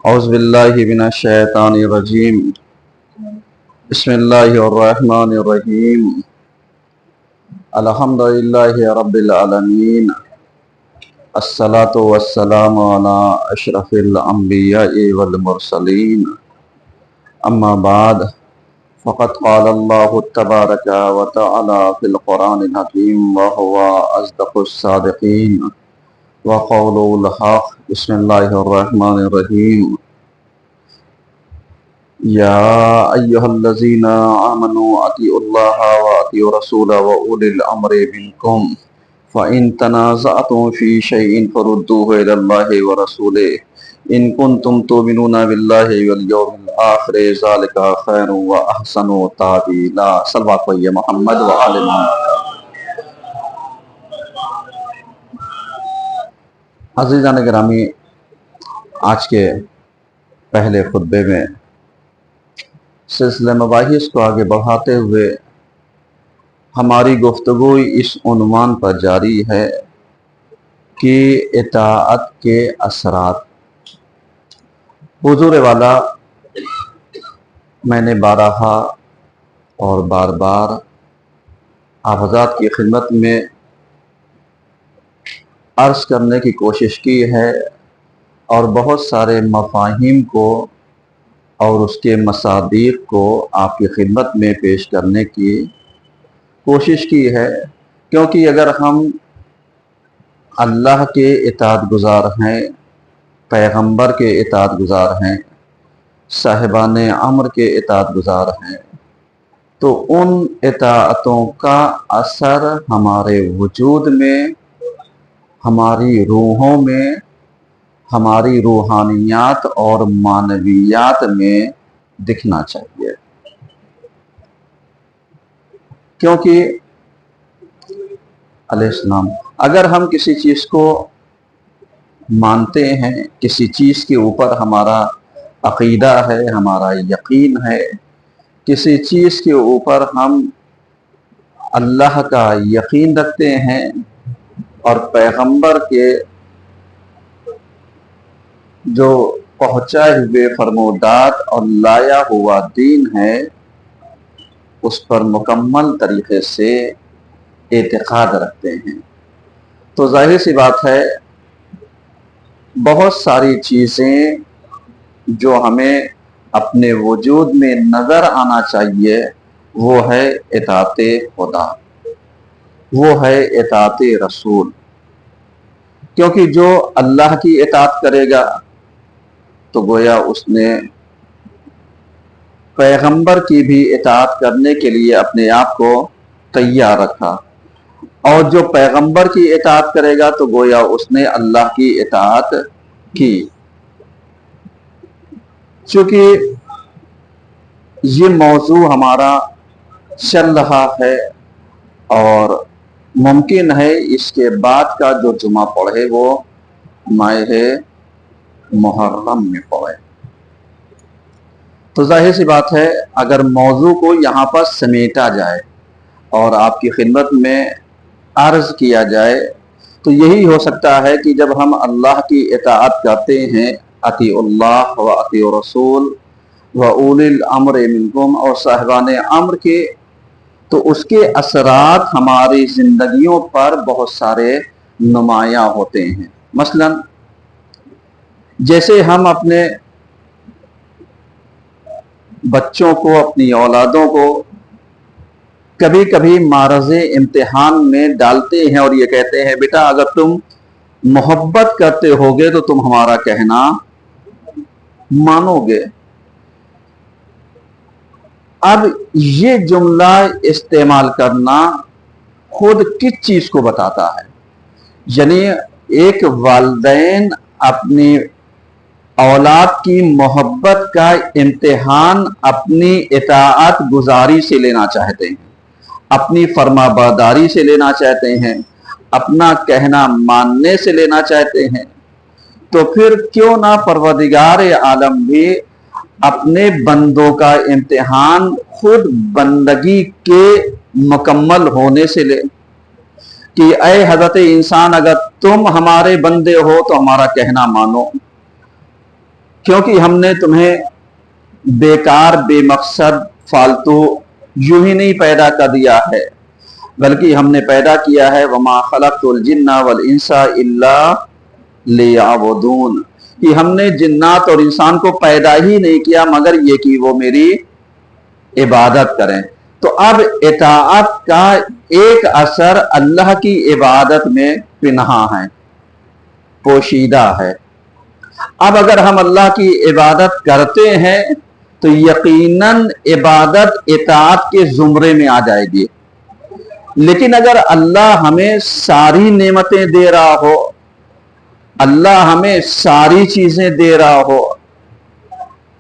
اعوذ باللہ من الشیطان الرجیم بسم اللہ الرحمن الرحیم الحمدللہ رب العالمین الصلاة والسلام علی اشرف الانبیاء والمرسلین اما بعد فقد قال اللہ تبارک و تعالی فی القرآن الحکیم وهو اصدق الصادقین وقول الحق بسم اللہ الرحمن الرحیم یا ایہا الذین آمنوا اطیعوا اللہ واطیعوا الرسول واولی الامر منکم فإن تنازعتم فی شیء فردوه الی اللہ ورسولہ ان کنتم تؤمنون باللہ والیوم الآخر ذلک خیر واحسن تأویلا صلی اللہ علیہ محمد وآل محمد۔ عزیزان گرامی، آج کے پہلے خطبے میں سلسلہ مباحث کو آگے بڑھاتے ہوئے ہماری گفتگو اس عنوان پر جاری ہے کہ اطاعت کے اثرات۔ حضور والا میں نے بارہا اور بار بار آپ حضرات کی خدمت میں عرض کرنے کی کوشش کی ہے اور بہت سارے مفاہیم کو اور اس کے مصادیق کو آپ کی خدمت میں پیش کرنے کی کوشش کی ہے، کیونکہ اگر ہم اللہ کے اطاعت گزار ہیں، پیغمبر کے اطاعت گزار ہیں، صاحبان امر کے اطاعت گزار ہیں، تو ان اطاعتوں کا اثر ہمارے وجود میں، ہماری روحوں میں، ہماری روحانیات اور معنویات میں دکھنا چاہیے۔ کیونکہ علیہ السلام اگر ہم کسی چیز کو مانتے ہیں، کسی چیز کے اوپر ہمارا عقیدہ ہے، ہمارا یقین ہے، کسی چیز کے اوپر ہم اللہ کا یقین رکھتے ہیں اور پیغمبر کے جو پہنچائے ہوئے فرمودات اور لایا ہوا دین ہے اس پر مکمل طریقے سے اعتقاد رکھتے ہیں، تو ظاہر سی بات ہے بہت ساری چیزیں جو ہمیں اپنے وجود میں نظر آنا چاہیے وہ ہے اطاعت خدا، وہ ہے اطاعت رسول۔ کیونکہ جو اللہ کی اطاعت کرے گا تو گویا اس نے پیغمبر کی بھی اطاعت کرنے کے لیے اپنے آپ کو تیار رکھا، اور جو پیغمبر کی اطاعت کرے گا تو گویا اس نے اللہ کی اطاعت کی۔ چونکہ یہ موضوع ہمارا چل رہا ہے اور ممکن ہے اس کے بعد کا جو جمعہ پڑھے وہ ماہ محرم میں پڑھے، تو ظاہر سی بات ہے اگر موضوع کو یہاں پر سمیٹا جائے اور آپ کی خدمت میں عرض کیا جائے تو یہی ہو سکتا ہے کہ جب ہم اللہ کی اطاعت کرتے ہیں، اطیعوا اللہ و اطیعوا الرسول و اولی الامر منکم، اور صاحبان امر کے، تو اس کے اثرات ہماری زندگیوں پر بہت سارے نمایاں ہوتے ہیں۔ مثلا جیسے ہم اپنے بچوں کو، اپنی اولادوں کو کبھی کبھی معرض امتحان میں ڈالتے ہیں اور یہ کہتے ہیں بیٹا اگر تم محبت کرتے ہوگے تو تم ہمارا کہنا مانو گے۔ اب یہ جملہ استعمال کرنا خود کس چیز کو بتاتا ہے؟ یعنی ایک والدین اپنی اولاد کی محبت کا امتحان اپنی اطاعت گزاری سے لینا چاہتے ہیں، اپنی فرما برداری سے لینا چاہتے ہیں، اپنا کہنا ماننے سے لینا چاہتے ہیں، تو پھر کیوں نہ پروردگار عالم بھی اپنے بندوں کا امتحان خود بندگی کے مکمل ہونے سے لے کہ اے حضرت انسان اگر تم ہمارے بندے ہو تو ہمارا کہنا مانو، क्योंकि हमने तुम्हें बेकार बेमकसद फालतू यूं ही नहीं पैदा कर दिया है, बल्कि हमने पैदा किया है वमा खलक़तुल जिन्ना वल इंसा इल्ला लियअबुदून, कि हमने जिन्नात और इंसान को पैदा ही नहीं किया मगर ये कि वो मेरी इबादत करें। तो अब इताअत का एक असर अल्लाह की इबादत में पिन्हा है, पोशीदा है। अब अगर हम अल्लाह की इबादत करते हैं तो यकीनन इबादत इताअत के जुमरे में आ जाएगी। लेकिन अगर अल्लाह हमें सारी नेमतें दे रहा हो, अल्लाह हमें सारी चीजें दे रहा हो,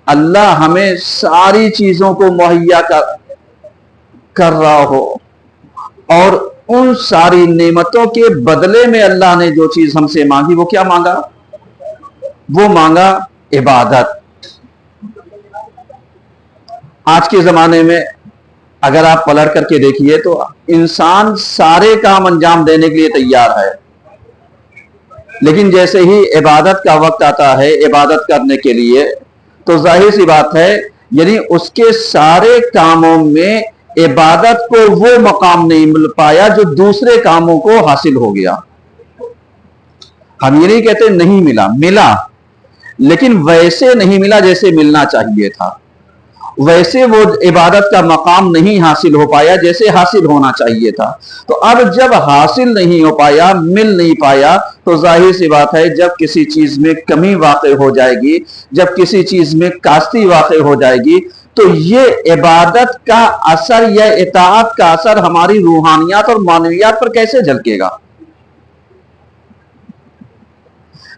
अल्लाह हमें सारी चीजों को मुहैया कर रहा हो, और उन सारी नेमतों के बदले में अल्लाह ने जो चीज हमसे मांगी, वो क्या मांगा? वो मांगा इबादत। आज के जमाने में अगर आप पलट करके देखिए तो इंसान सारे काम अंजाम देने के लिए तैयार है, लेकिन जैसे ही इबादत का वक्त आता है इबादत करने के लिए, तो जाहिर सी बात है यानी उसके सारे कामों में इबादत को वो मकाम नहीं मिल पाया जो दूसरे कामों को हासिल हो गया। हम ये नहीं कहते नहीं मिला, मिला, लेकिन वैसे नहीं मिला जैसे मिलना चाहिए था, वैसे वो इबादत का मकाम नहीं हासिल हो पाया जैसे हासिल होना चाहिए था। तो अब जब हासिल नहीं हो पाया, मिल नहीं पाया, तो जाहिर सी बात है जब किसी चीज में कमी वाक़ई हो जाएगी, जब किसी चीज में कास्ती वाक़ई हो जाएगी, तो ये इबादत का असर या इताअत का असर हमारी रूहानियात और मानवियात पर कैसे झलकेगा?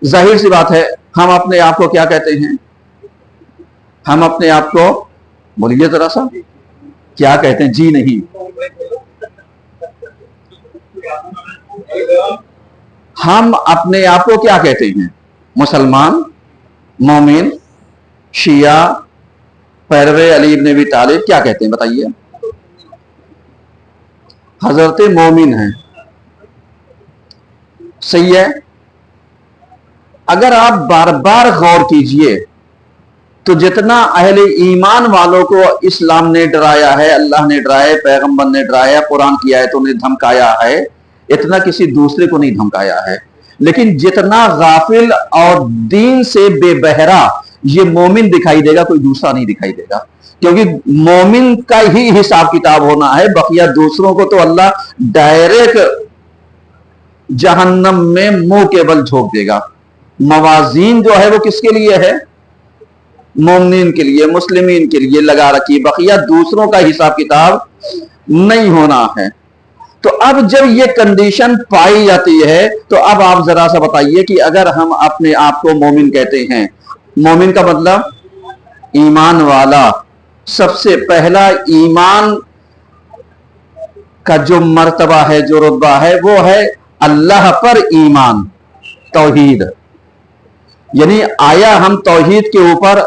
जाहिर सी बात है हम अपने आप को क्या कहते हैं? हम अपने आप को, बोलिए जरा सा, क्या कहते हैं? जी नहीं, हम अपने आप को क्या कहते हैं? मुसलमान, मोमिन, शिया, पैरवे अली इब्न अबी तालिब, क्या कहते हैं बताइए? हजरत मोमिन है, सही है। अगर आप बार बार गौर कीजिए तो जितना अहले ईमान वालों को इस्लाम ने डराया है, अल्लाह ने डराया है, पैगंबर ने डराया, कुरान की आयतों ने धमकाया है, इतना किसी दूसरे को नहीं धमकाया है। लेकिन जितना गाफिल और दीन से बेबहरा ये मोमिन दिखाई देगा, कोई दूसरा नहीं दिखाई देगा, क्योंकि मोमिन का ही हिसाब किताब होना है। बकिया दूसरों को तो अल्लाह डायरेक्ट जहन्नम में मुंह के बल झोंक देगा। मवाजीन जो है वो किसके लिए है? मोमिन के लिए, मुस्लिमीन के लिए लगा रखी, बकिया दूसरों का हिसाब किताब नहीं होना है। तो अब जब ये कंडीशन पाई जाती है तो अब आप जरा सा बताइए कि अगर हम अपने आप को मोमिन कहते हैं, मोमिन का मतलब ईमान वाला, सबसे पहला ईमान का जो मर्तबा है, जो रुतबा है, वो है अल्लाह पर ईमान, तौहीद। यानी आया हम तौहीद के ऊपर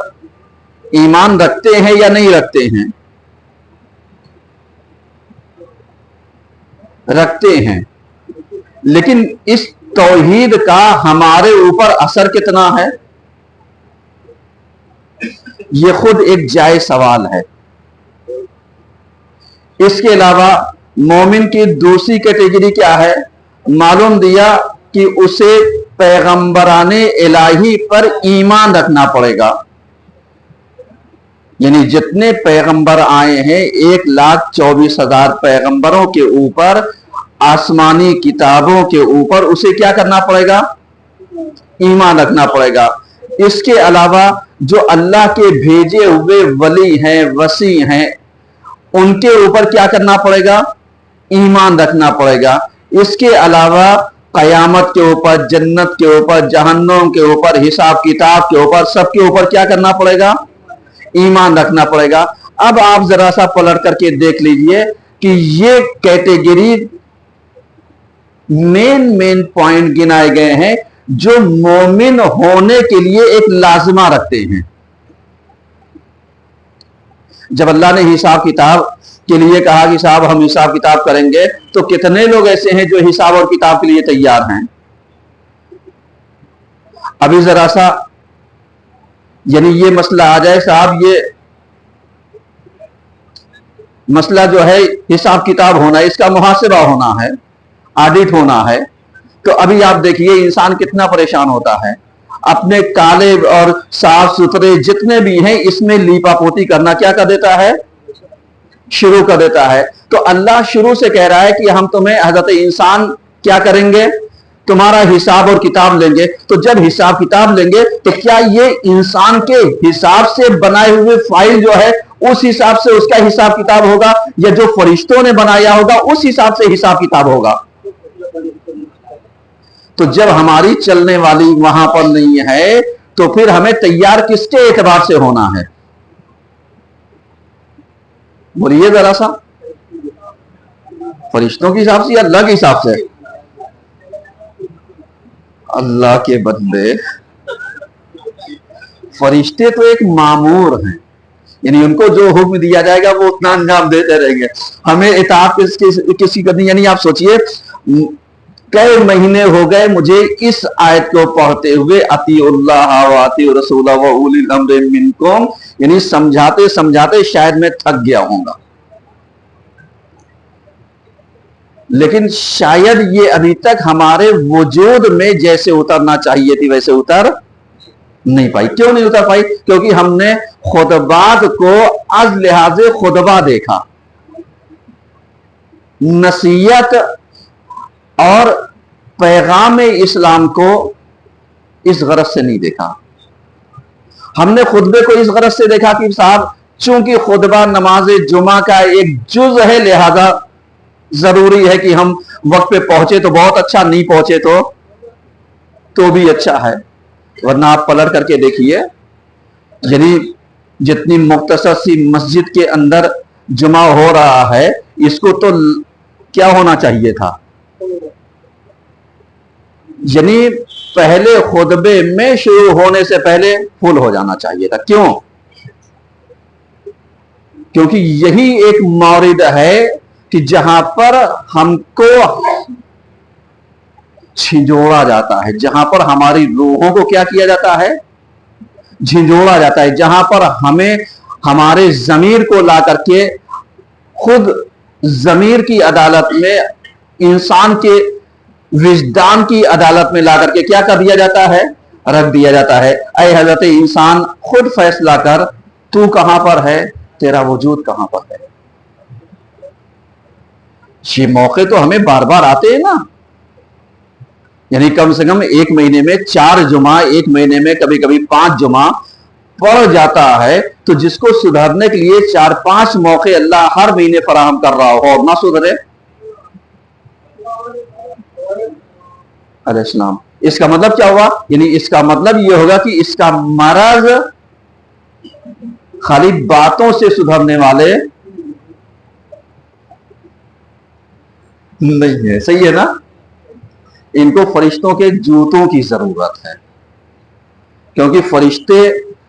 ईमान रखते हैं या नहीं रखते हैं? रखते हैं। लेकिन इस तौहीद का हमारे ऊपर असर कितना है, यह खुद एक जायज सवाल है। इसके अलावा मोमिन की दूसरी कैटेगरी क्या है? मालूम दिया कि उसे पैगंबराने इलाही पर ईमान रखना पड़ेगा। यानी जितने पैगंबर आए हैं 1,24,000 पैगंबरों के ऊपर, आसमानी किताबों के ऊपर उसे क्या करना पड़ेगा? ईमान रखना पड़ेगा। इसके अलावा जो अल्लाह के भेजे हुए वली हैं, वसी हैं, उनके ऊपर क्या करना पड़ेगा? ईमान रखना पड़ेगा। इसके अलावा कयामत के ऊपर, जन्नत के ऊपर, जहन्नम के ऊपर, हिसाब किताब के ऊपर, सबके ऊपर क्या करना पड़ेगा? ईमान रखना पड़ेगा। अब आप जरा सा पलट करके देख लीजिए कि ये कैटेगरी मेन पॉइंट गिनाए गए हैं जो मोमिन होने के लिए एक लाजिमा रखते हैं। जब अल्लाह ने हिसाब किताब के लिए कहा कि साहब हम हिसाब किताब करेंगे, तो कितने लोग ऐसे हैं जो हिसाब और किताब के लिए तैयार हैं? अभी जरा सा یعنی یہ مسئلہ آ جائے صاحب، یہ مسئلہ جو ہے حساب کتاب ہونا ہے، اس کا محاسبہ ہونا ہے، آڈٹ ہونا ہے، تو ابھی آپ دیکھیے انسان کتنا پریشان ہوتا ہے، اپنے کالے اور صاف ستھرے جتنے بھی ہیں اس میں لیپا پوتی کرنا کیا کر دیتا ہے، شروع کر دیتا ہے۔ تو اللہ شروع سے کہہ رہا ہے کہ ہم تمہیں حضرت انسان کیا کریں گے، تمہارا حساب اور کتاب لیں گے۔ تو جب حساب کتاب لیں گے تو کیا یہ انسان کے حساب سے بنائے ہوئے فائل جو ہے اس حساب سے اس کا حساب کتاب ہوگا، یا جو فرشتوں نے بنایا ہوگا اس حساب سے حساب کتاب ہوگا؟ تو جب ہماری چلنے والی وہاں پر نہیں ہے تو پھر ہمیں تیار کس کے اعتبار سے ہونا ہے؟ بولیے ذرا سا، فرشتوں کے حساب سے یا اللہ کے حساب سے؟ اللہ کے بندے، فرشتے تو ایک مامور ہیں، یعنی ان کو جو حکم دیا جائے گا وہ اتنا انجام دیتے رہیں گے، ہمیں اطاعت کسی کرنی۔ یعنی آپ سوچئے کئی مہینے ہو گئے مجھے اس آیت کو پڑھتے ہوئے، اطیعوا اللہ واطیعوا الرسول واولی الامر منکم، یعنی سمجھاتے سمجھاتے شاید میں تھک گیا ہوں گا، لیکن شاید یہ ابھی تک ہمارے وجود میں جیسے اترنا چاہیے تھی ویسے اتر نہیں پائی۔ کیوں نہیں اتر پائی؟ کیونکہ ہم نے خطبات کو از لحاظ خطبہ دیکھا، نصیحت اور پیغام اسلام کو اس غرض سے نہیں دیکھا۔ ہم نے خطبے کو اس غرض سے دیکھا کہ صاحب چونکہ خطبہ نماز جمعہ کا ایک جز ہے، لہذا ضروری ہے کہ ہم وقت پہ پہنچے تو بہت اچھا، نہیں پہنچے تو بھی اچھا ہے۔ ورنہ آپ پلٹ کر کے دیکھیے، یعنی جتنی مختصر سی مسجد کے اندر جمعہ ہو رہا ہے، اس کو تو کیا ہونا چاہیے تھا، یعنی پہلے خطبے میں شروع ہونے سے پہلے فل ہو جانا چاہیے تھا۔ کیوں؟ کیونکہ یہی ایک مورد ہے کہ جہاں پر ہم کو جھنجھوڑا جاتا ہے، جہاں پر ہماری روحوں کو کیا کیا جاتا ہے، جھنجھوڑا جاتا ہے، جہاں پر ہمیں ہمارے ضمیر کو لا کر کے خود ضمیر کی عدالت میں، انسان کے وجدان کی عدالت میں لا کر کے کیا کر دیا جاتا ہے، رکھ دیا جاتا ہے۔ اے حضرت انسان خود فیصلہ کر، تو کہاں پر ہے، تیرا وجود کہاں پر ہے۔ یہ موقع تو ہمیں بار بار آتے ہیں نا، یعنی کم سے کم ایک مہینے میں 4 جمعہ، ایک مہینے میں کبھی کبھی 5 جمعہ پڑ جاتا ہے، تو جس کو سدھرنے کے لیے 4-5 موقع اللہ ہر مہینے فراہم کر رہا ہو اور نہ سدھرے، علیہ السلام، اس کا مطلب کیا ہوا؟ یعنی اس کا مطلب یہ ہوگا کہ اس کا مرض خالی باتوں سے سدھرنے والے نہیں ہے۔ صحیح ہے نا؟ ان کو فرشتوں کے جوتوں کی ضرورت ہے، کیونکہ فرشتے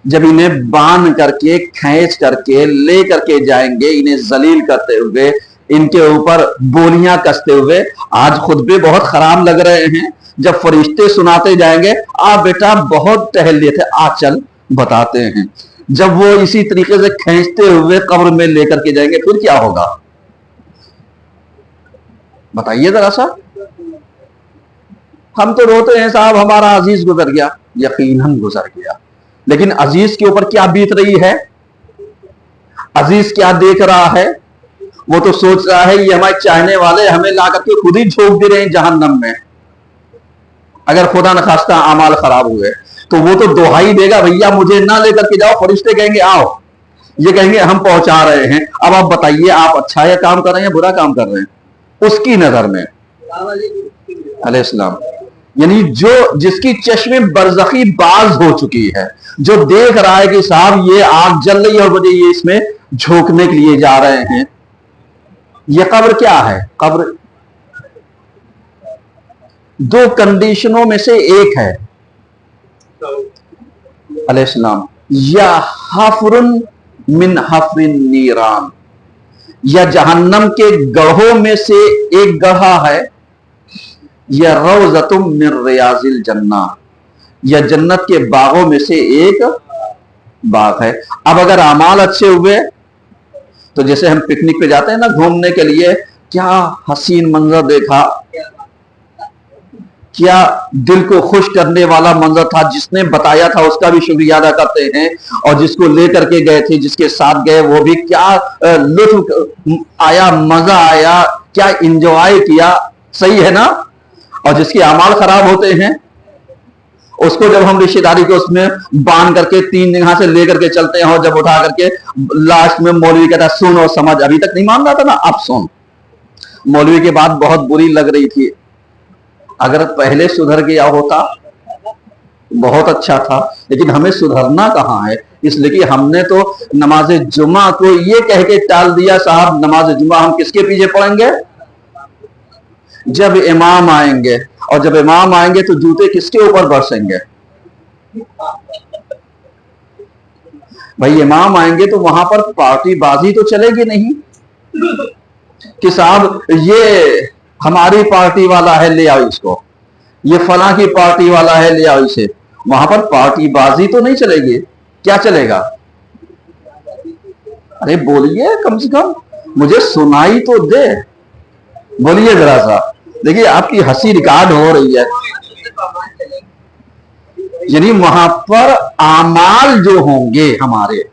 جب انہیں باندھ کر کے، کھینچ کر کے لے کر کے جائیں گے، انہیں ذلیل کرتے ہوئے، ان کے اوپر بولیاں کستے ہوئے۔ آج خطبے بہت خراب لگ رہے ہیں، جب فرشتے سناتے جائیں گے، آ بیٹا بہت ٹہل لیے تھے، آ چل بتاتے ہیں، جب وہ اسی طریقے سے کھینچتے ہوئے قبر میں لے کر کے جائیں گے پھر کیا ہوگا؟ بتائیے ذرا سا۔ ہم تو روتے ہیں صاحب ہمارا عزیز گزر گیا، یقیناً گزر گیا، لیکن عزیز کے اوپر کیا بیت رہی ہے، عزیز کیا دیکھ رہا ہے؟ وہ تو سوچ رہا ہے یہ ہمارے چاہنے والے ہمیں لا کر کے خود ہی جھونک دے رہے ہیں جہنم میں، اگر خدا نخواستہ اعمال خراب ہوئے تو وہ تو دہائی دے گا، بھیا مجھے نہ لے کر کے جاؤ، فرشتے کہیں گے آؤ، یہ کہیں گے ہم پہنچا رہے ہیں۔ اب آپ بتائیے آپ اچھا یا کام کر رہے ہیں، برا کام کر رہے ہیں اس کی نظر میں، علیہ السلام، یعنی جو جس کی چشم برزخی باز ہو چکی ہے، جو دیکھ رہا ہے کہ صاحب یہ آگ جل رہی ہے اور مجھے یہ اس میں جھونکنے کے لیے جا رہے ہیں۔ یہ قبر کیا ہے؟ قبر 2 کنڈیشنوں میں سے ایک ہے، علیہ السلام، یا حفر من حفر النیران، یا جہنم کے گڑھوں میں سے ایک گڑھا ہے، یا روضۃ من ریاض الجنہ، یا جنت کے باغوں میں سے ایک बात है। अब अगर अमाल अच्छे हुए तो जैसे हम पिकनिक पे जाते हैं ना घूमने के लिए, क्या हसीन मंजर देखा, क्या दिल को खुश करने वाला मंजर था, जिसने बताया था उसका भी शुक्रिया अदा करते हैं, और जिसको लेकर के गए थे, जिसके साथ गए, वो भी क्या लुत्फ आया, मजा आया, क्या इंजॉय किया, सही है ना। और जिसके अमाल खराब होते हैं उसको जब हम रिश्तेदारी को उसमें बांध करके 3 जगह से लेकर के चलते हैं, और जब उठा करके लास्ट में मौलवी कहता है सुन और समझ, अभी तक नहीं मान रहा था ना, अब सुन। मौलवी की बात बहुत बुरी लग रही थी, अगर पहले सुधर गया होता बहुत अच्छा था, लेकिन हमें सुधरना कहां है, इसलिए कि हमने तो नमाज जुमा को ये कह के टाल दिया, साहब नमाज जुमा हम किसके पीछे पढ़ेंगे, जब इमाम आएंगे, और जब इमाम आएंगे तो जूते किसके ऊपर बरसेंगे। भाई इमाम आएंगे तो वहां पर पार्टी बाजी तो चलेगी नहीं कि साहब ये हमारी पार्टी वाला है ले आओ इसको, ये फलां की पार्टी वाला है ले आओ इसे। वहां पर पार्टी बाजी तो नहीं चलेगी, क्या चलेगा। अरे बोलिए, कम से कम मुझे सुनाई तो दे, बोलिए जरा सा। देखिए आपकी हंसी रिकॉर्ड हो रही है, यानी वहां पर आमाल जो होंगे हमारे,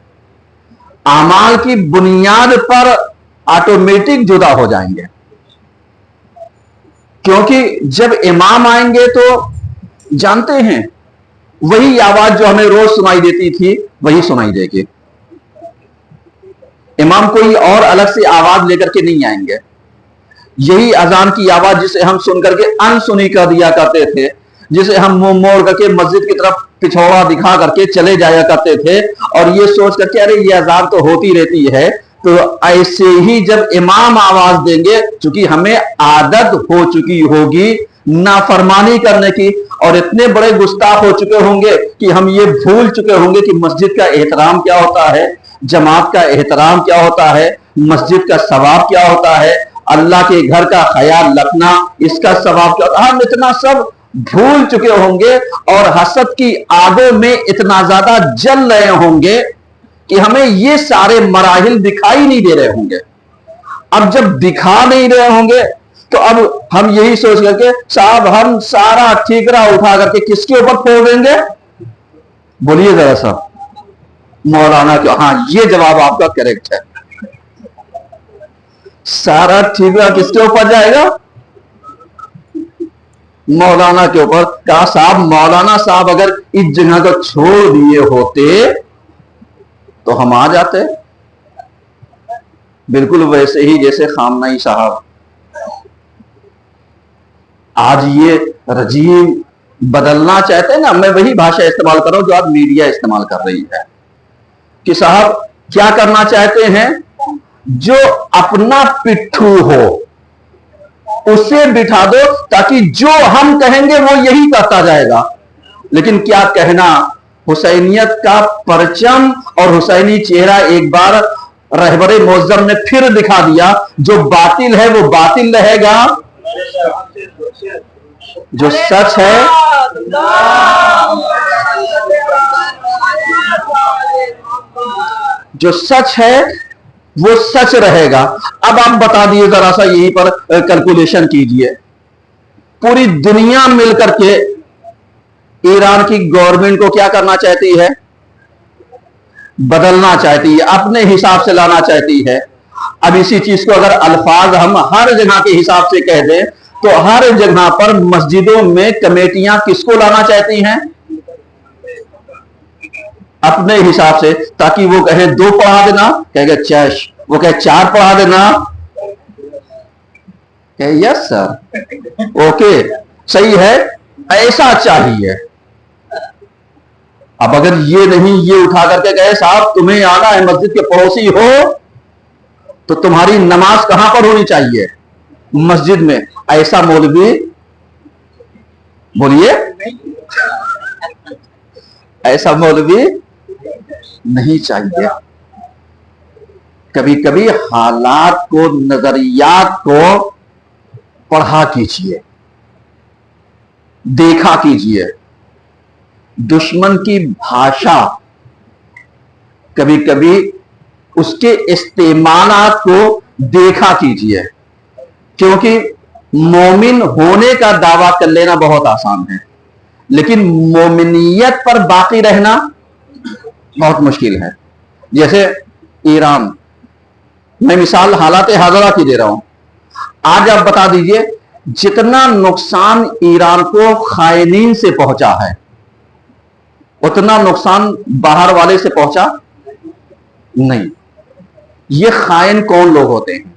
आमाल की बुनियाद पर ऑटोमेटिक जुदा हो जाएंगे, क्योंकि जब इमाम आएंगे तो जानते हैं वही आवाज जो हमें रोज सुनाई देती थी वही सुनाई देगी। इमाम कोई और अलग से आवाज लेकर के नहीं आएंगे, यही अजान की आवाज जिसे हम सुन करके अनसुनी कर दिया करते थे, जिसे हम मुंह मोड़ करके मस्जिद की तरफ पिछौड़ा दिखा करके चले जाया करते थे, और ये सोच करके अरे ये अजान तो होती रहती है। तो ऐसे ही जब इमाम आवाज देंगे, चूंकि हमें आदत हो चुकी होगी नाफरमानी करने की, और इतने बड़े गुस्ताख हो चुके होंगे कि हम ये भूल चुके होंगे कि मस्जिद का एहतराम क्या होता है, जमात का एहतराम क्या होता है, मस्जिद का सवाब क्या होता है, अल्लाह के घर का ख्याल रखना इसका सवाब क्या होता है। हम इतना सब भूल चुके होंगे और हसद की आगों में इतना ज्यादा जल रहे होंगे कि हमें ये सारे मराहिल दिखाई नहीं दे रहे होंगे। अब जब दिखा नहीं रहे होंगे तो अब हम यही सोच करके साहब हम सारा ठीकरा उठा करके किसके ऊपर फोड़ देंगे, बोलिए जरा सा, मौलाना क्यों। हाँ ये जवाब आपका करेक्ट है, सारा ठीकरा किसके ऊपर जाएगा, मौलाना के ऊपर। कहा साहब मौलाना साहब अगर इस जगह को छोड़ दिए होते तो हम आ जाते, बिल्कुल वैसे ही जैसे खामनाई साहब। आज ये रजीम बदलना चाहते हैं ना, मैं वही भाषा इस्तेमाल कर रहा हूं जो आज मीडिया इस्तेमाल कर रही है, कि साहब क्या करना चाहते हैं, जो अपना पिट्ठू हो उसे बिठा दो ताकि जो हम कहेंगे वो यही करता जाएगा। लेकिन क्या कहना, हुसैनियत का परचम और हुसैनी चेहरा एक बार रहबरे मुअज्जम ने फिर दिखा दिया, जो बातिल है वो बातिल रहेगा, जो सच है जो सच है वो सच रहेगा। अब आप बता दिए जरा सा, यहीं पर कैलकुलेशन कीजिए, पूरी दुनिया मिलकर के ईरान की गवर्नमेंट को क्या करना चाहती है, बदलना चाहती है, अपने हिसाब से लाना चाहती है। अब इसी चीज को अगर अल्फाज हम हर जगह के हिसाब से कह दें तो हर जगह पर मस्जिदों में कमेटियां किसको लाना चाहती हैं, अपने हिसाब से, ताकि वो कहे 2 पढ़ा देना, कहेगा चैश, वो कहे 4 पढ़ा देना, कहे यस सर ओके सही है, ऐसा चाहिए। अब अगर ये नहीं, ये उठा करके कहे साहब तुम्हें आना है, मस्जिद के पड़ोसी हो तो तुम्हारी नमाज कहां पर होनी चाहिए, मस्जिद में, ऐसा मौलवी बोलिए, ऐसा मौलवी नहीं चाहिए। कभी कभी हालात को, नजरियात को पढ़ा कीजिए, देखा कीजिए। दुश्मन की भाषा कभी कभी उसके इस्तेमालात को देखा कीजिए, क्योंकि मोमिन होने का दावा कर लेना बहुत आसान है, लेकिन मोमिनियत पर बाकी रहना बहुत मुश्किल है। जैसे ईरान, मैं मिसाल हालात हाजरा की दे रहा हूं। आज आप बता दीजिए जितना नुकसान ईरान को खायनीन से पहुंचा है, उतना नुकसान बाहर वाले से पहुंचा नहीं। ये खायन कौन लोग होते हैं?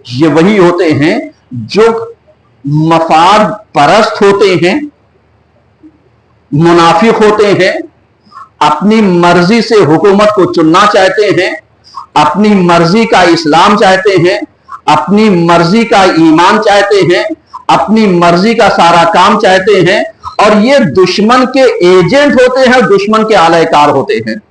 ये वही होते हैं जो मफाद परस्त होते हैं, मुनाफिक होते हैं, अपनी मर्जी से हुकूमत को चुनना चाहते हैं, अपनी मर्जी का इस्लाम चाहते हैं, अपनी मर्जी का ईमान चाहते हैं, अपनी मर्जी का सारा काम चाहते हैं, और ये दुश्मन के एजेंट होते हैं, दुश्मन के आलाकार होते हैं।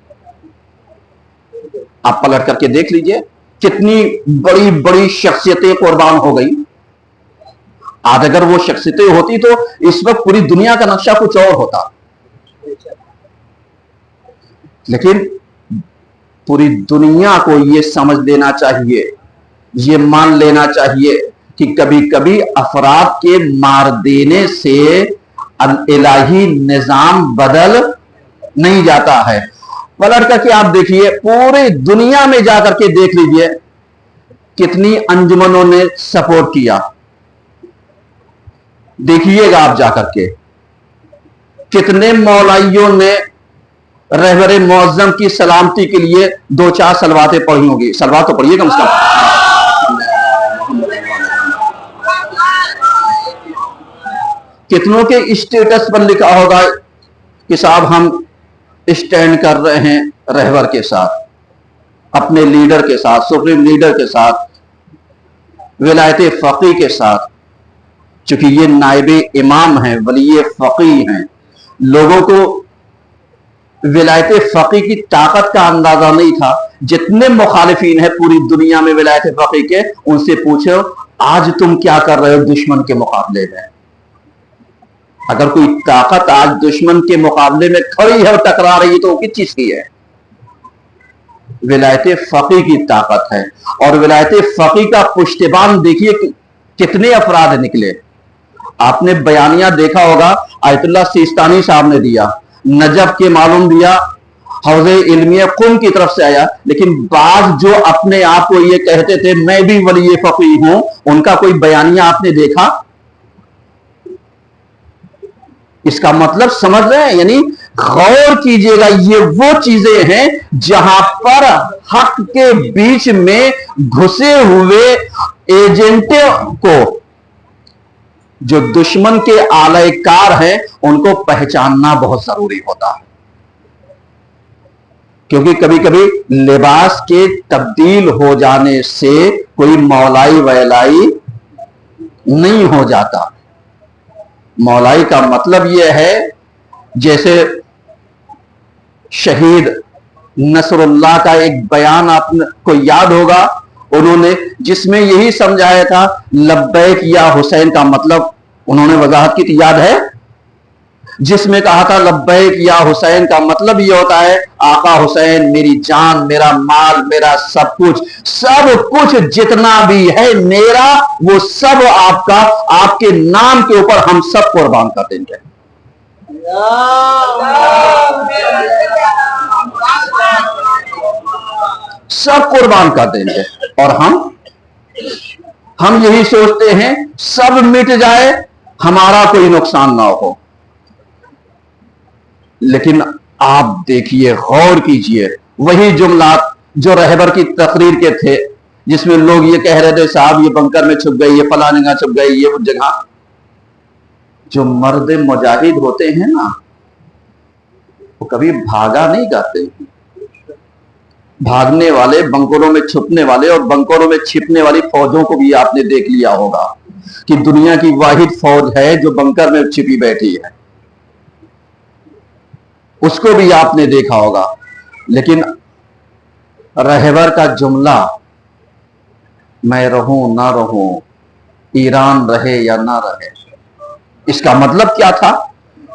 आप पलट करके देख लीजिए कितनी बड़ी बड़ी शख्सियतें कुर्बान हो गई। आज अगर वो शख्सियतें होती तो इस वक्त पूरी दुनिया का नक्शा कुछ और होता, लेकिन पूरी दुनिया को ये समझ लेना चाहिए, ये मान लेना चाहिए कि कभी कभी अफराद के मार देने से इलाही निजाम बदल नहीं जाता है। पलट करके आप देखिए, पूरी दुनिया में जाकर के देख लीजिए कितनी अंजुमनों ने सपोर्ट किया। देखिएगा आप जाकर के कितने मौलाइयों ने रहबर मुअज्जम की सलामती के लिए 2-4 सलवातें पढ़ी होंगी। सलवात तो पढ़िए कम से कम। कितनों के स्टेटस पर लिखा होगा कि साहब हम स्टैंड कर रहे हैं रहबर के साथ, अपने लीडर के साथ, सुप्रीम लीडर के साथ, विलायत फकीह के साथ। चूंकि ये नायबे इमाम हैं, वली फकीह हैं, लोगों को विलायत फकीह की ताकत का अंदाजा नहीं था। जितने मुखालिफीन हैं पूरी दुनिया में विलायत फकीह के, उनसे पूछो आज तुम क्या कर रहे हो दुश्मन के मुकाबले में। अगर कोई ताकत आज दुश्मन के मुकाबले में खड़ी है और टकरा रही है तो वो किस चीज की है? विलायत फकीह की ताकत है। और विलायत फकीह का पुश्तबान देखिए कितने अफराद निकले। आपने बयानिया देखा होगा, आयतुल्लाह सिस्तानी साहब ने दिया, नजफ के मालूम दिया, हौज़े इल्मिया कुम की तरफ से आया, लेकिन बाज जो अपने आप को ये कहते थे मैं भी वली फकीह हूं, उनका कोई बयानिया आपने देखा? इसका मतलब समझ रहे हैं? यानी गौर कीजिएगा, ये वो चीजें हैं जहां पर हक के बीच में घुसे हुए एजेंटों को, जो दुश्मन के आलाकार हैं, उनको पहचानना बहुत जरूरी होता है। क्योंकि कभी कभी लिबास के तब्दील हो जाने से कोई मौलाई वैलाई नहीं हो जाता। मौलाई का मतलब यह है, जैसे शहीद नसरुल्लाह का एक बयान आपको याद होगा, उन्होंने जिसमें यही समझाया था लब्बैक या हुसैन का मतलब उन्होंने वजाहत की थी, याद है? जिसमें कहा था लब्बैक या हुसैन का मतलब यह होता है आका हुसैन मेरी जान, मेरा माल, मेरा सब कुछ जितना भी है मेरा, वो सब आपका, आपके नाम के ऊपर हम सब कुर्बान कर देंगे। सब कुर्बान कर देंगे। और हम यही सोचते हैं सब मिट जाए, हमारा कोई नुकसान ना हो। लेकिन आप देखिए, गौर कीजिए, वही जुमला जो रहबर की तकरीर के थे, जिसमें लोग ये कह रहे थे साहब ये बंकर में छुप गई, ये फलाने जगह छुप गई, ये वो जगह। जो मर्द मुजाहिद होते हैं ना, वो कभी भागा नहीं करते। भागने वाले, बंकरों में छुपने वाले और बंकरों में छिपने वाली फौजों को भी आपने देख लिया होगा कि दुनिया की वाहिद फौज है जो बंकर में छिपी बैठी है, उसको भी आपने देखा होगा। लेकिन रहबर का जुमला, मैं रहूं ना रहूं, ईरान रहे या ना रहे, इसका मतलब क्या था?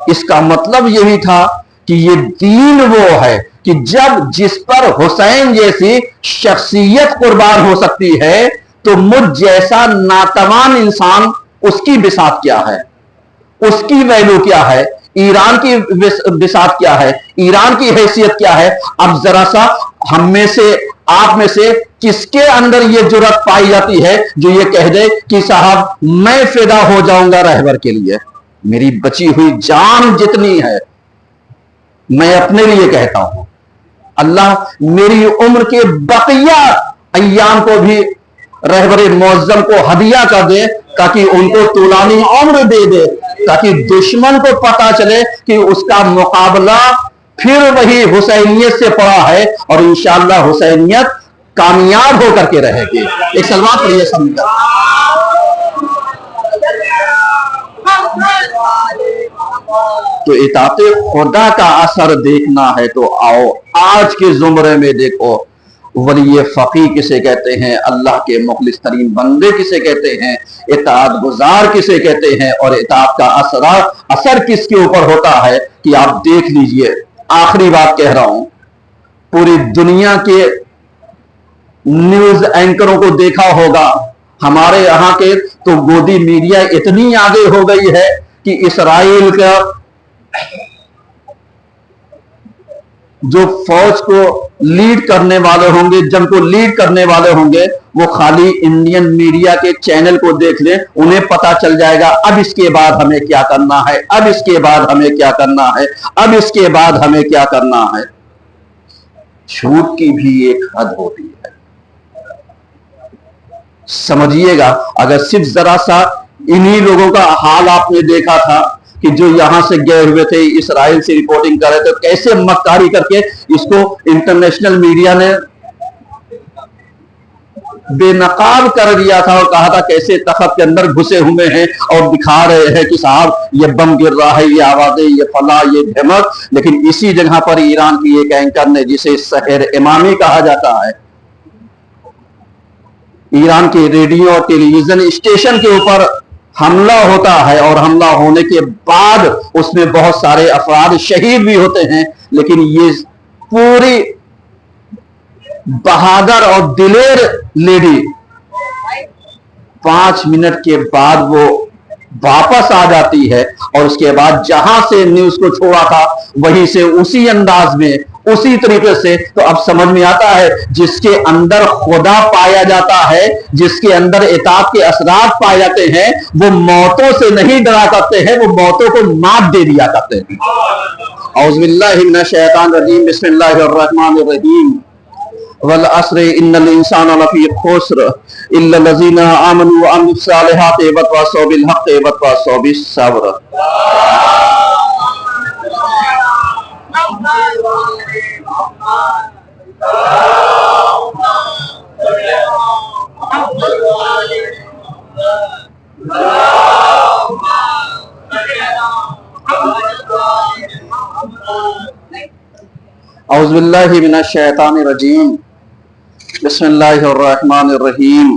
इसका मतलब यही था कि ये दीन वो है कि जब जिस पर हुसैन जैसी शख्सियत कुर्बान हो सकती है तो मुझ जैसा नातवान इंसान, उसकी बिसात क्या है, उसकी वैल्यू क्या है, ईरान की बिसात क्या है, ईरान की हैसियत क्या है। अब जरा सा हम में से, आप में से किसके अंदर यह जुर्रत पाई जाती है जो ये कह दे कि साहब मैं फिदा हो जाऊंगा रहबर के लिए, मेरी बची हुई जान जितनी है मैं अपने लिए कहता हूं, अल्लाह मेरी उम्र के बकिया अय्याम को भी रहबर मुअज्जम को हदिया कर दे, ताकि उनको तुलानी उम्र दे दे, ताकि दुश्मन को पता चले कि उसका मुकाबला फिर वही हुसैनियत से पड़ा है और इंशाअल्लाह हुसैनियत कामयाब होकर के रहेगी। एक सलवात पढ़िए समझा। तो इताते खुदा का असर देखना है तो आओ आज के जुमरे में देखो, वली फकी किसे कहते हैं, अल्लाह के मुखलिस तरीन बंदे किसे कहते हैं, इताअत गुजार किसे कहते हैं, और इताअत का असर किसके ऊपर होता है कि आप देख लीजिए। आखिरी बात कह रहा हूं, पूरी दुनिया के न्यूज एंकरों को देखा होगा, हमारे यहां के तो गोदी मीडिया इतनी आगे हो गई है कि इसराइल का जो फौज को लीड करने वाले होंगे, जंग को लीड करने वाले होंगे, वो खाली इंडियन मीडिया के चैनल को देख लें, उन्हें पता चल जाएगा अब इसके बाद हमें क्या करना है, अब इसके बाद हमें क्या करना है, अब इसके बाद हमें क्या करना है। झूठ की भी एक हद होती है, समझिएगा। अगर सिर्फ जरा सा इन्हीं लोगों का हाल आपने देखा था कि जो यहां से गए हुए थे, इसराइल से रिपोर्टिंग कर रहे थे, कैसे मक्कारी करके इसको इंटरनेशनल मीडिया ने बेनकाब कर दिया था और कहा था कैसे तख्त के अंदर घुसे हुए हैं और दिखा रहे हैं कि साहब ये बम गिर रहा है, ये आवाजें, ये फला, ये धमक। लेकिन इसी जगह पर ईरान की एक एंकर ने, जिसे सहर इमामी कहा जाता है, ईरान के रेडियो और टेलीविजन स्टेशन के ऊपर हमला होता है और हमला होने के बाद उसमें बहुत सारे अफराद शहीद भी होते हैं, लेकिन ये पूरी बहादुर और दिलेर लेडी 5 मिनट के बाद वो वापस आ जाती है और उसके बाद जहां से न्यूज को छोड़ा था वहीं से उसी अंदाज में, उसी तरीके से। तो अब समझ में आता है, जिसके अंदर खुदा पाया जाता है, जिसके अंदर इताअत के असरात पाए जाते हैं, वो मौतों से नहीं डरा करते हैं, वो मौतों को मात दे दिया करते हैं। औज़ु बिल्लाहि मिनश शैतानिर रजीम, बिस्मिल्लाहिर रहमानिर रहीम। वल अस्र इन्नल इंसाना लफी खुस्र इल्ला लज़ीना आमनु व अमिलुस सालिहाति व तवासौ बिल हक़्क़ि व तवासौ बिस सब्र। औज़ु बिल्लाहि मिनश शैतानिर रजीम, बिस्मिल्लाहिर रहमानिर रहीम।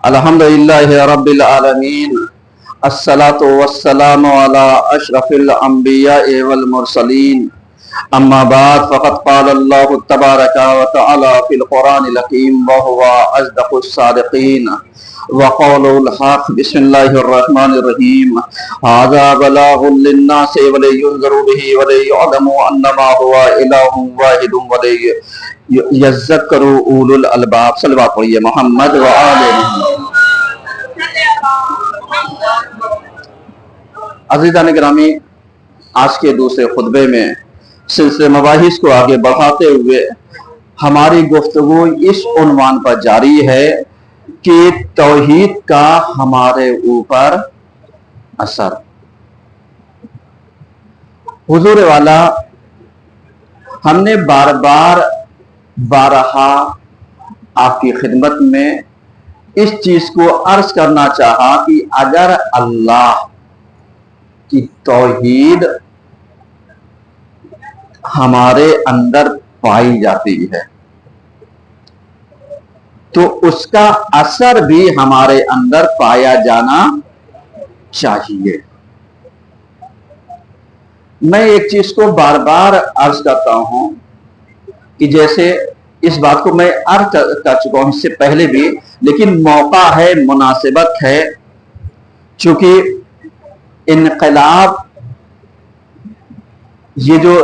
अल्हम्दुलिल्लाहि रब्बिल आलमीन, अस्सलातु वस्सलामु अला अशरफिल अंबिया वल मुरसलीन, अम्मा बाद फ़क़द क़ाल अल्लाहु तबारक व तआला फ़िल क़ुरानिल हकीम व हुवा अस्दक़ुस सादिक़ीन व क़ौलुल हक़। बिस्मिल्लाहिर रहमानिर रहीम। हाज़ा बलागुल लिन्नासि व लियुनज़िरु बिही व लियअलमु अन्नमा हुवा इलाहुन वाहिदुन व लियज़्ज़करु उलुल अलबाब। सल्लल्लाहु अलैहि मोहम्मद व आले मोहम्मद। अज़ीज़ान गिरामी, आज के दूसरे खुतबे में सिलसिले मबाहिस को आगे बढ़ाते हुए हमारी गुफ्तगू इस उन्वान पर जारी है कि तौहीद का हमारे ऊपर असर। हुजूर वाला, हमने बार बार बारहा आपकी खिदमत में इस चीज को अर्ज करना चाहा कि अगर अल्लाह की तौहीद हमारे अंदर पाई जाती है तो उसका असर भी हमारे अंदर पाया जाना चाहिए। मैं एक चीज को बार बार अर्ज करता हूं کہ جیسے اس بات کو میں عرض کر چکا ہوں اس سے پہلے بھی، لیکن موقع ہے، مناسبت ہے، چونکہ انقلاب یہ جو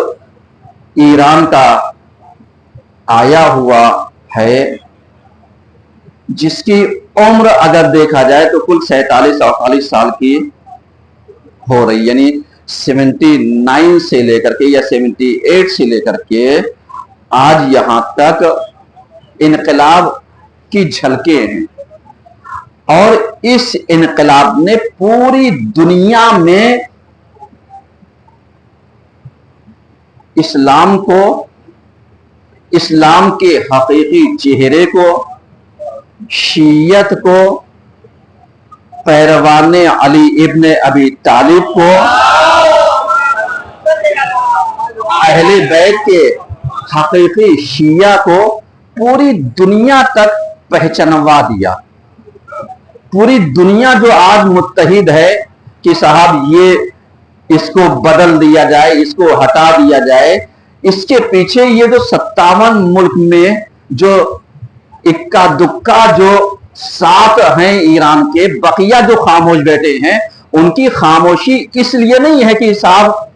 ایران کا آیا ہوا ہے، جس کی عمر اگر دیکھا جائے تو کل 47-48 سال کی ہو رہی، یعنی 79 سے لے کر کے یا 78 سے لے کر کے آج یہاں تک انقلاب کی جھلکیں ہیں، اور اس انقلاب نے پوری دنیا میں اسلام کو، اسلام کے حقیقی چہرے کو، شیعت کو، پیروان علی ابن ابی طالب کو، اہل بیت کے حقیقی شیعہ کو پوری دنیا تک پہچانوا دیا۔ پوری دنیا جو آج متحد ہے کہ صاحب یہ اس کو بدل دیا جائے، اس کو ہٹا دیا جائے، اس کے پیچھے یہ جو 57 ملک میں جو اکا دکا جو ساتھ ہیں ایران کے، بقیہ جو خاموش بیٹھے ہیں، ان کی خاموشی اس لیے نہیں ہے کہ صاحب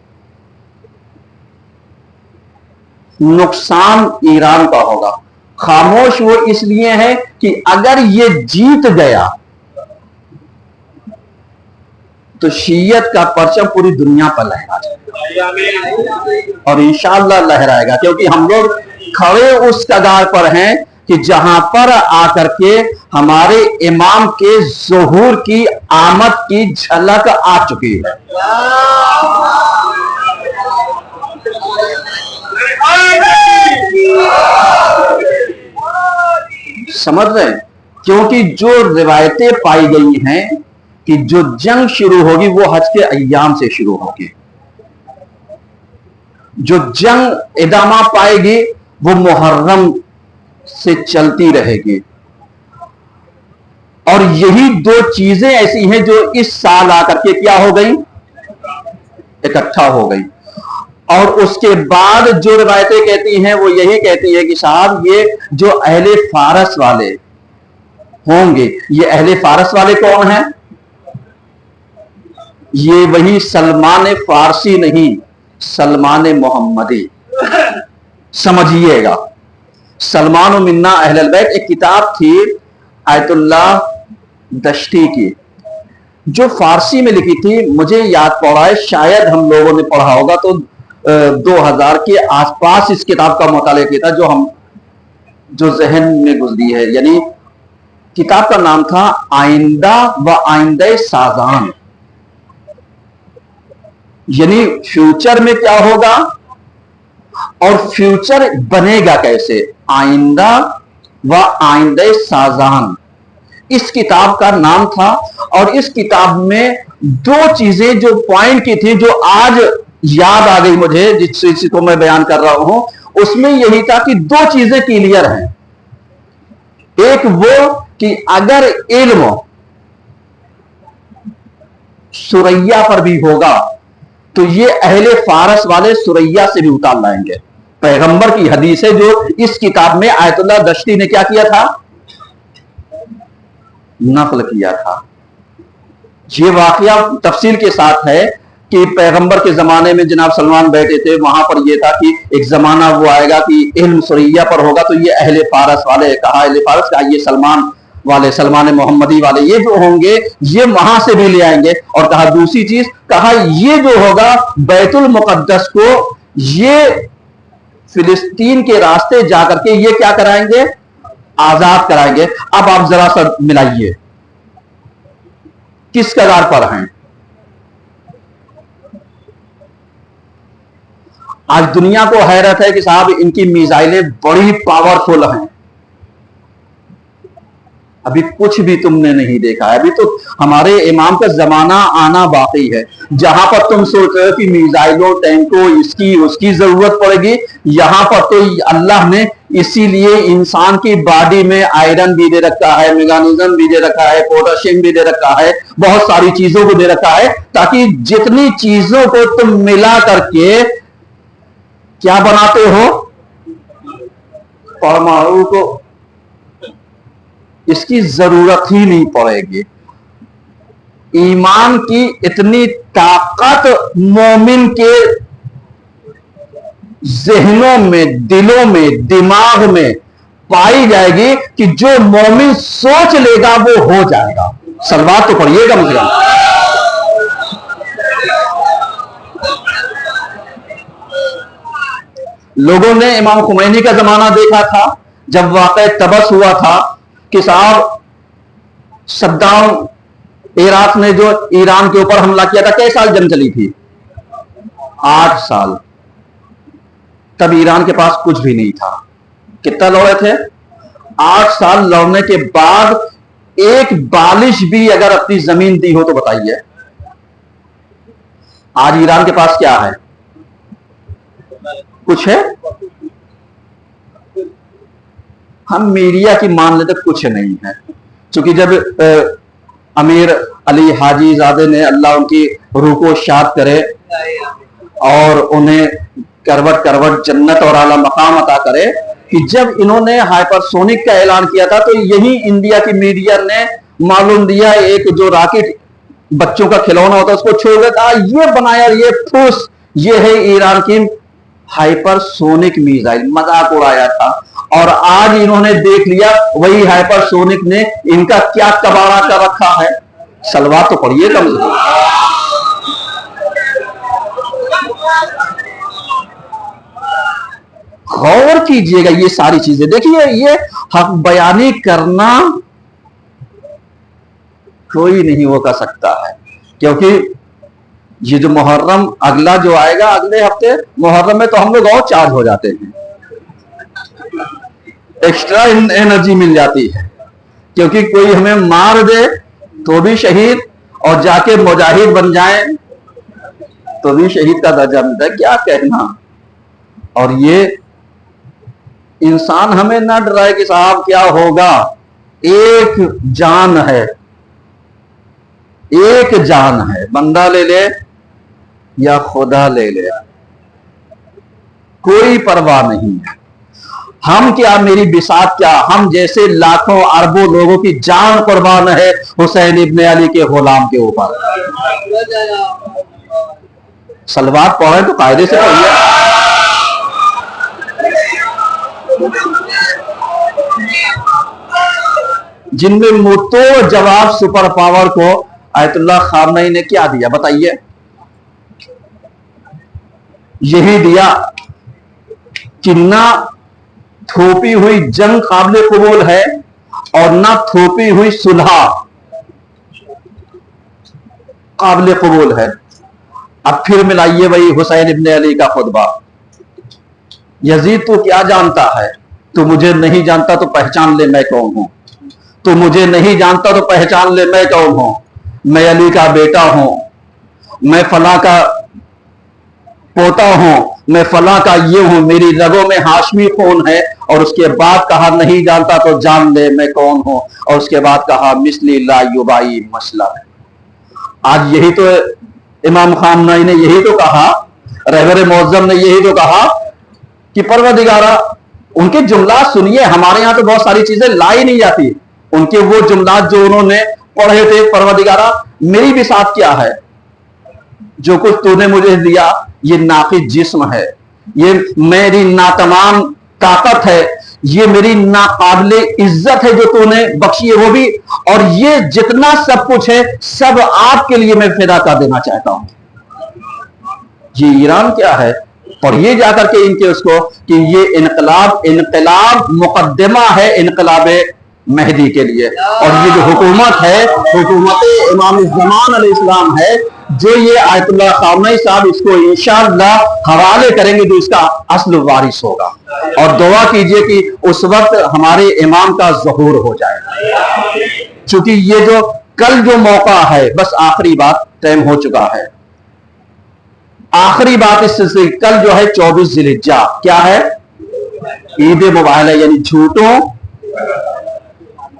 نقصان ایران کا ہوگا، خاموش وہ اس لیے ہے کہ اگر یہ جیت گیا تو شیعت کا پرچم پوری دنیا پر لہرا جائے گا، اور انشاءاللہ لہرائے گا، کیونکہ ہم لوگ کھڑے اس کگار پر ہیں کہ جہاں پر آ کر کے ہمارے امام کے ظہور کی آمد کی جھلک آ چکی ہے۔ سمجھ رہے ہیں؟ کیونکہ جو روایتیں پائی گئی ہیں کہ جو جنگ شروع ہوگی وہ حج کے ایام سے شروع ہوگی، جو جنگ ادامہ پائے گی وہ محرم سے چلتی رہے گی، اور یہی دو چیزیں ایسی ہیں جو اس سال آ کر کے کیا ہو گئی، اکٹھا ہو گئی۔ اور اس کے بعد جو روایتیں کہتی ہیں وہ یہی کہتی ہے کہ صاحب یہ جو اہل فارس والے ہوں گے، یہ اہل فارس والے کون ہیں؟ یہ وہی سلمان فارسی نہیں، سلمان محمدی، سمجھیے گا۔ سلمان و منا اہل البیت ایک کتاب تھی آیت اللہ دشتی کی، جو فارسی میں لکھی تھی، مجھے یاد پڑا ہے، شاید ہم لوگوں نے پڑھا ہوگا تو 2000 کے آس پاس اس کتاب کا مطالعہ کیا تھا، جو ذہن میں گزری ہے۔ یعنی کتاب کا نام تھا آئندہ و آئندہ سازان، یعنی فیوچر میں کیا ہوگا اور فیوچر بنے گا کیسے، آئندہ و آئندہ سازان اس کتاب کا نام تھا۔ اور اس کتاب میں دو چیزیں جو پوائنٹ کی تھی، جو آج یاد آ گئی مجھے، جس چیز کو میں بیان کر رہا ہوں، اس میں یہی تھا کہ دو چیزیں کلیئر ہیں۔ ایک وہ کہ اگر علم سریا پر بھی ہوگا تو یہ اہل فارس والے سریا سے بھی اتار لائیں گے۔ پیغمبر کی حدیث ہے جو اس کتاب میں آیت اللہ دشتی نے کیا کیا تھا، نقل کیا تھا۔ یہ واقعہ تفصیل کے ساتھ ہے کہ پیغمبر کے زمانے میں جناب سلمان بیٹھے تھے، وہاں پر یہ تھا کہ ایک زمانہ وہ آئے گا کہ علم سریا پر ہوگا تو یہ اہل فارس والے، کہا اہل فارس کا یہ سلمان والے، سلمان محمدی والے یہ جو ہوں گے یہ وہاں سے بھی لے آئیں گے۔ اور کہا دوسری چیز، کہا یہ جو ہوگا بیت المقدس کو یہ فلسطین کے راستے جا کر کے یہ کیا کرائیں گے، آزاد کرائیں گے۔ اب آپ ذرا سا ملائیے کس قدار پر ہیں۔ آج دنیا کو حیرت ہے کہ صاحب ان کی میزائلیں بڑی پاورفل ہیں، ابھی کچھ بھی تم نے نہیں دیکھا ہے، ابھی تو ہمارے امام کا زمانہ آنا باقی ہے، جہاں پر تم سوچ رہے ہو کہ میزائلوں ٹینکوں اس کی ضرورت پڑے گی، یہاں پر تو اللہ نے اسی لیے انسان کی باڈی میں آئرن بھی دے رکھا ہے، میگنیزم بھی دے رکھا ہے، پوٹاشیم بھی دے رکھا ہے، بہت ساری چیزوں کو دے رکھا ہے، تاکہ جتنی چیزوں کو تم ملا کر کے کیا بناتے ہو، परमाणु को इसकी जरूरत ही नहीं पड़ेगी। ईमान की इतनी ताकत मोमिन के जहनों में, दिलों में, दिमाग में पाई जाएगी कि जो मोमिन सोच लेगा वो हो जाएगा। सलवात तो पढ़िएगा मुझे। लोगों ने इमाम खुमैनी का जमाना देखा था जब वाक़या तबस हुआ था कि साहब सद्दाम इराक ने जो ईरान के ऊपर हमला किया था, कई साल जंग चली थी? 8 साल। तब ईरान के पास कुछ भी नहीं था। कितना लौड़े थे? 8 साल लड़ने के बाद एक बालिश भी अगर अपनी जमीन दी हो तो बताइए, आज ईरान के पास क्या है? कुछ है? हम मीडिया की मान लेते कुछ नहीं है। क्योंकि जब अमीर अली हाजी ज़ादे ने, अल्लाह उनकी रूह को शाद करे और उन्हें करवट करवट जन्नत और आला मकाम अता करे, कि जब इन्होंने हाइपरसोनिक का ऐलान किया था तो यही इंडिया की मीडिया ने मालूम दिया, एक जो रॉकेट बच्चों का खिलौना होता है उसको छोड़ देता, ये बनाया, ये फूस, ये है ईरान की हाइपरसोनिक मिसाइल, मजाक उड़ाया था। और आज इन्होंने देख लिया वही हाइपरसोनिक ने इनका क्या कबाड़ा कर रखा है। सलवात तो पढ़िए कम से कम। गौर कीजिएगा ये सारी चीजें। देखिए, ये हक बयानी करना कोई नहीं वो कर सकता है, क्योंकि ये जो मुहर्रम अगला जो आएगा, अगले हफ्ते मुहर्रम में तो हम लोग और चार्ज हो जाते हैं, एक्स्ट्रा एनर्जी मिल जाती है, क्योंकि कोई हमें मार दे तो भी शहीद, और जाके मुजाहिद बन जाए तो भी शहीद का दर्जा मिलता है। क्या कहना। और ये इंसान हमें ना डराए कि साहब क्या होगा, एक जान है, एक जान है, बंदा ले ले या खुदा ले ले, कोई परवाह नहीं है। हम क्या, मेरी बिसात क्या, हम जैसे लाखों अरबों लोगों की जान कुर्बान है हुसैन इब्ने अली के गुलाम के ऊपर। सलवात पढ़े तो कायदे से पढ़िए। जिनमें मुतोड़ जवाब सुपर पावर को आयतुल्लाह खामनई ने क्या दिया बताइए? यही दिया कि ना थोपी हुई जंग काबिल कबूल है और ना थोपी हुई सुलह काबिल कबूल है। अब फिर मिलाइए वही हुसैन इब्ने अली का खुतबा। यजीद तो क्या जानता है, तू मुझे नहीं जानता तो पहचान ले मैं कौन हूं, तू मुझे नहीं जानता तो पहचान ले मैं कौन हूं, मैं अली का बेटा हूं, मैं फला का पोता हूं, मैं फला का ये हूं, मेरी रगों में हाशमी खून है। और उसके बाद कहा नहीं जानता तो जान ले मैं कौन हूं, और उसके बाद कहा मिस्ली ला युबाई मसला। आज यही तो इमाम खामनई ने यही तो कहा, रहबर मुअज्जम ने यही तो कहा कि परवरदिगारा, उनके जुमला सुनिए। हमारे यहां तो बहुत सारी चीजें लाई नहीं जाती, उनके वो जुमला जो उन्होंने पढ़े थे, परवरदिगारा मेरी बिसात क्या है, जो कुछ तूने मुझे दिया ये नाक़िस जिस्म है, ये मेरी नातमाम ताकत है, ये मेरी नाकाबिले इज्जत है जो तूने बख्शी है वो भी, और ये जितना सब कुछ है सब आपके लिए मैं फिदा कर देना चाहता हूं। ये ईरान क्या है, पढ़िए जाकर के इनके उसको कि ये इनकलाब मुकद्दमा है इनकलाब मेहदी के लिए। और ये जो हुकूमत है, हुकूमत इमाम ज़मान अलैहिस्सलाम है, जो ये आयतुल्लाह खामनई साहब इसको इंशाअल्लाह हवाले करेंगे जो इसका असल वारिस होगा। और दुआ कीजिए कि उस वक्त हमारे इमाम का ज़हूर हो जाए, क्योंकि ये जो कल जो मौका है, बस आखिरी बात, टाइम हो चुका है, आखिरी बात इस सिलसिले, कल जो है 24 ज़िलहिज्जा क्या है, ईद मुबारक है, यानी झूठों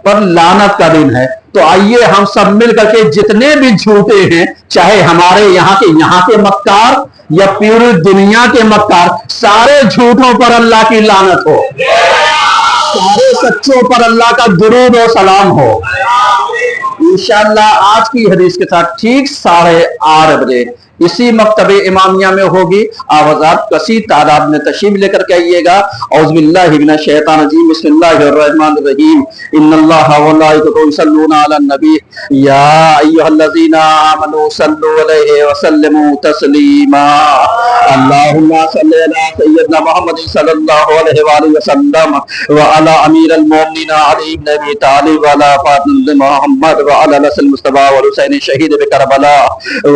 पर लानत का दिन है। तो आइए हम सब मिल करके जितने भी झूठे हैं, चाहे हमारे यहाँ के मक्कार या पूरी दुनिया के मक्कार, सारे झूठों पर अल्लाह की लानत हो। سارے سچوں پر اللہ کا درود و سلام ہو۔ انشاءاللہ آج کی حدیث کے ساتھ ٹھیک 8:30 بجے اسی مکتب امامیہ میں ہوگی۔ آپ حضرات کثیر تعداد میں تشریف لے کر کے آئیے گا۔ اعوذ باللہ من الشیطان الرجیم، بسم اللہ الرحمن الرحیم، ان اللہ وملائکتہ یصلون علی النبی یا ایھا الذین آمنوا صلوا علیہ وسلموا تسلیما، اللہم صلی علی سیدنا محمد صلی اللہ علیہ وآلہ وسلم وعلی امیر المومنین علی بن ابی طالب وعلی فاطمہ محمد وعلی الحسن المصطفی والحسین شہید بکربلاء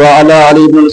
وعلی علی بن